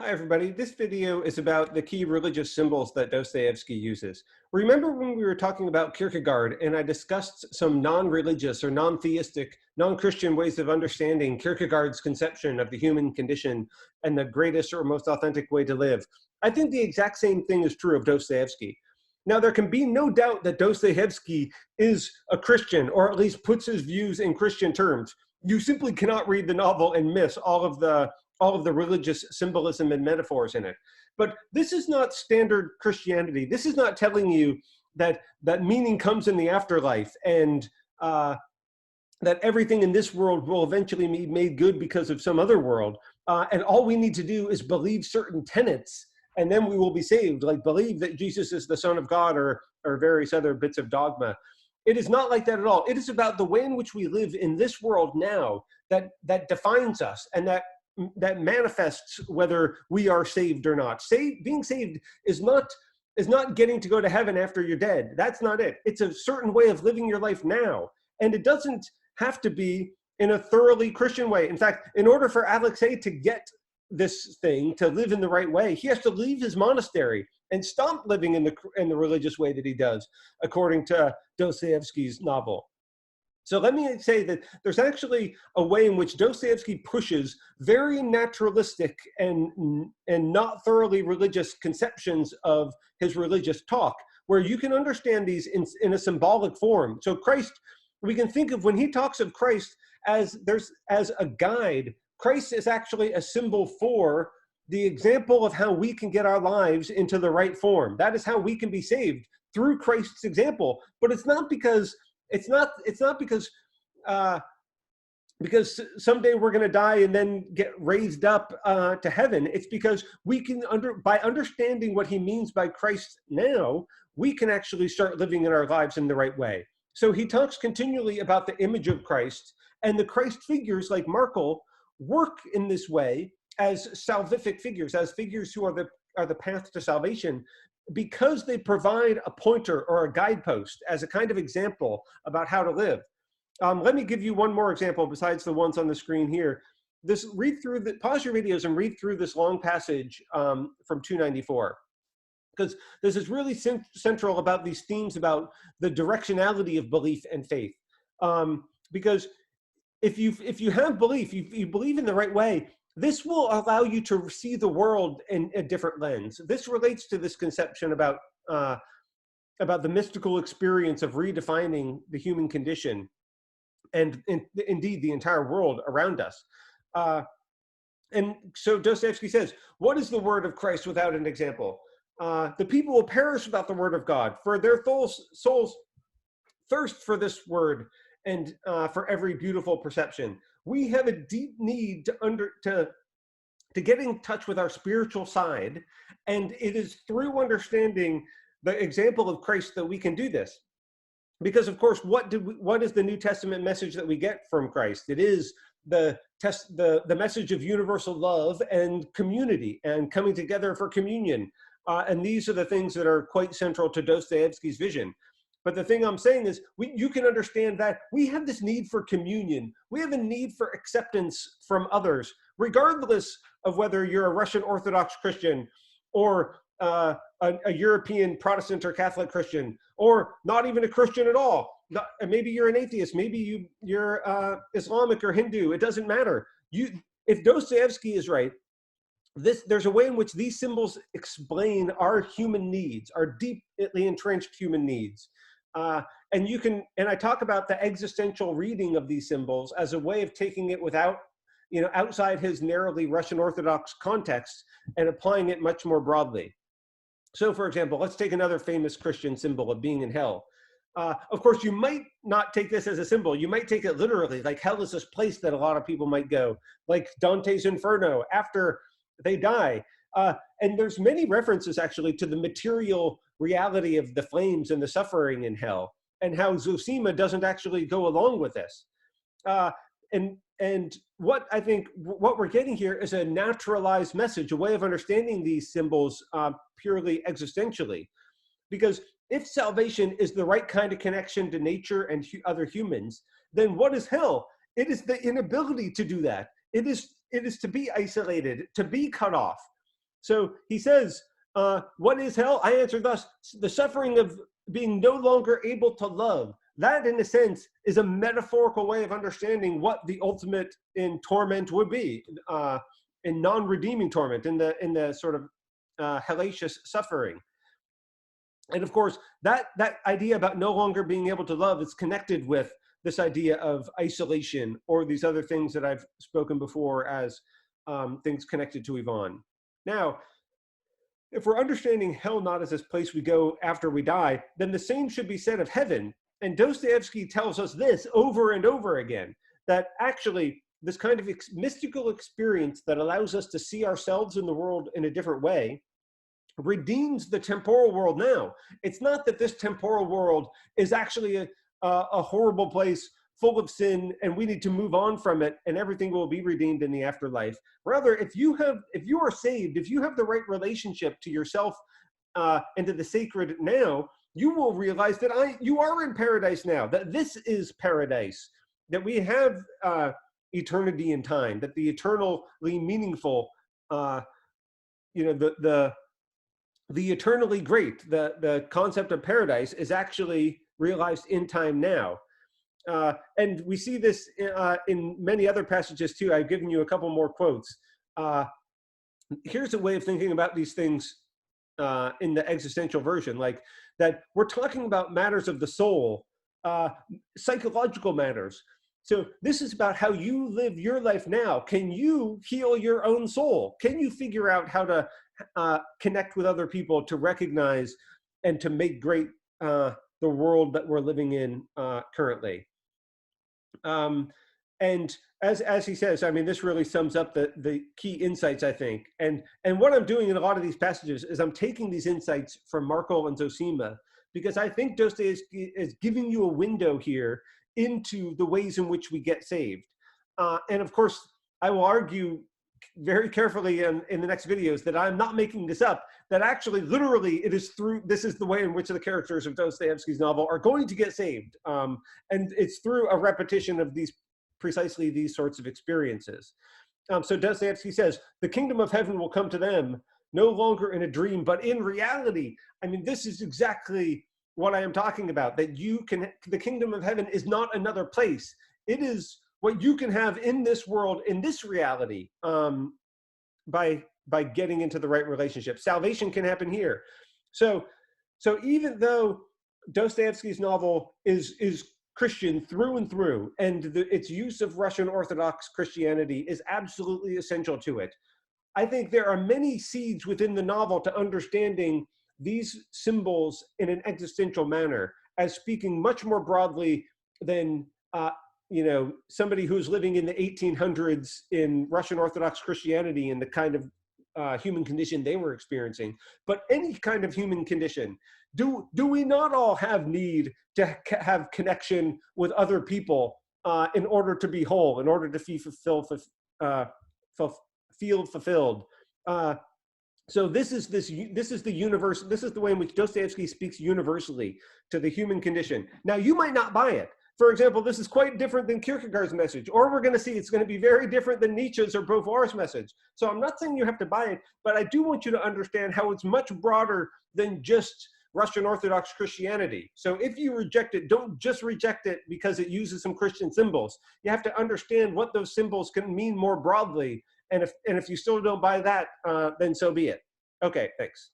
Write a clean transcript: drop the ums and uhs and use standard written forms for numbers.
Hi, everybody. This video is about the key religious symbols that Dostoevsky uses. Remember when we were talking about Kierkegaard and I discussed some non-religious or non-theistic, non-Christian ways of understanding Kierkegaard's conception of the human condition and the greatest or most authentic way to live? I think the exact same thing is true of Dostoevsky. Now, there can be no doubt that Dostoevsky is a Christian, or at least puts his views in Christian terms. You simply cannot read the novel and miss all of the religious symbolism and metaphors in it. But this is not standard Christianity. This is not telling you that meaning comes in the afterlife and that everything in this world will eventually be made good because of some other world. And all we need to do is believe certain tenets and then we will be saved, like believe that Jesus is the Son of God or various other bits of dogma. It is not like that at all. It is about the way in which we live in this world now that defines us and that manifests whether we are saved or not. Being saved is not getting to go to heaven after you're dead. That's not it. It's a certain way of living your life now. And it doesn't have to be in a thoroughly Christian way. In fact, in order for Alexei to get this thing, to live in the right way, he has to leave his monastery and stop living in the religious way that he does, according to Dostoevsky's novel. So let me say that there's actually a way in which Dostoevsky pushes very naturalistic and not thoroughly religious conceptions of his religious talk, where you can understand these in a symbolic form. So Christ, we can think of when he talks of Christ as a guide. Christ is actually a symbol for the example of how we can get our lives into the right form. That is how we can be saved, through Christ's example. But it's not because someday we're going to die and then get raised up to heaven. It's because we can by understanding what he means by Christ now, we can actually start living in our lives in the right way. So he talks continually about the image of Christ, and the Christ figures like Markle work in this way as salvific figures, as figures who are the path to salvation, because they provide a pointer or a guidepost as a kind of example about how to live. Let me give you one more example besides the ones on the screen here. Pause your videos and read through this long passage from 294. Because this is really central about these themes about the directionality of belief and faith. Because if you have belief, you believe in the right way, this will allow you to see the world in a different lens. This relates to this conception about the mystical experience of redefining the human condition and indeed the entire world around us. And so Dostoevsky says, what is the word of Christ without an example? The people will perish without the word of God, for their souls thirst for this word and for every beautiful perception. We have a deep need to get in touch with our spiritual side, and it is through understanding the example of Christ that we can do this. Because of course, what is the New Testament message that we get from Christ? It is the message of universal love and community and coming together for communion. And these are the things that are quite central to Dostoevsky's vision. But the thing I'm saying is, you can understand that we have this need for communion. We have a need for acceptance from others, regardless of whether you're a Russian Orthodox Christian or a European Protestant or Catholic Christian, or not even a Christian at all. Maybe you're an atheist. Maybe you're Islamic or Hindu. It doesn't matter. If Dostoevsky is right, there's a way in which these symbols explain our human needs, our deeply entrenched human needs. And I talk about the existential reading of these symbols as a way of taking it outside his narrowly Russian Orthodox context and applying it much more broadly. So for example, let's take another famous Christian symbol of being in hell. Of course, you might not take this as a symbol. You might take it literally, like hell is this place that a lot of people might go, like Dante's Inferno after they die. And there's many references actually to the material reality of the flames and the suffering in hell, and how Zosima doesn't actually go along with this. And what I think what we're getting here is a naturalized message, a way of understanding these symbols purely existentially. Because if salvation is the right kind of connection to nature and other humans, then what is hell? It is the inability to do that. It is to be isolated, to be cut off. So he says, what is hell? I answer thus: the suffering of being no longer able to love. That, in a sense, is a metaphorical way of understanding what the ultimate in torment would be, in non-redeeming torment, in the sort of hellacious suffering. And of course, that idea about no longer being able to love is connected with this idea of isolation, or these other things that I've spoken before as things connected to Yvonne. Now, if we're understanding hell not as this place we go after we die, then the same should be said of heaven. And Dostoevsky tells us this over and over again, that actually this kind of mystical experience that allows us to see ourselves in the world in a different way redeems the temporal world now. It's not that this temporal world is actually a horrible place full of sin and we need to move on from it and everything will be redeemed in the afterlife. Rather, if you are saved, if you have the right relationship to yourself and to the sacred now, you will realize that you are in paradise now, that this is paradise, that we have eternity in time, that the eternally meaningful, the eternally great, the concept of paradise is actually realized in time now. And we see this in many other passages too. I've given you a couple more quotes. Here's a way of thinking about these things in the existential version, like that we're talking about matters of the soul, psychological matters. So this is about how you live your life now. Can you heal your own soul? Can you figure out how to connect with other people to recognize and to make great the world that we're living in currently? And as he says, I mean, this really sums up the key insights, I think. And what I'm doing in a lot of these passages is I'm taking these insights from Markov and Zosima, because I think Dostoevsky is giving you a window here into the ways in which we get saved. And of course, I will argue very carefully in the next videos that I'm not making this up, that actually, literally, this is the way in which the characters of Dostoevsky's novel are going to get saved. And it's through a repetition of precisely these sorts of experiences. So Dostoevsky says, the kingdom of heaven will come to them, no longer in a dream, but in reality. I mean, this is exactly what I am talking about, that the kingdom of heaven is not another place. It is what you can have in this world, in this reality, by getting into the right relationship. Salvation can happen here. So even though Dostoevsky's novel is Christian through and through, and its use of Russian Orthodox Christianity is absolutely essential to it, I think there are many seeds within the novel to understanding these symbols in an existential manner, as speaking much more broadly than somebody who's living in the 1800s in Russian Orthodox Christianity and the kind of human condition they were experiencing, but any kind of human condition. Do we not all have need to have connection with other people in order to be whole, in order to feel fulfilled? So this is the universe. This is the way in which Dostoevsky speaks universally to the human condition. Now, you might not buy it. For example, this is quite different than Kierkegaard's message, or we're going to see it's going to be very different than Nietzsche's or Beauvoir's message. So I'm not saying you have to buy it, but I do want you to understand how it's much broader than just Russian Orthodox Christianity. So if you reject it, don't just reject it because it uses some Christian symbols. You have to understand what those symbols can mean more broadly. And if you still don't buy that, then so be it. Okay, thanks.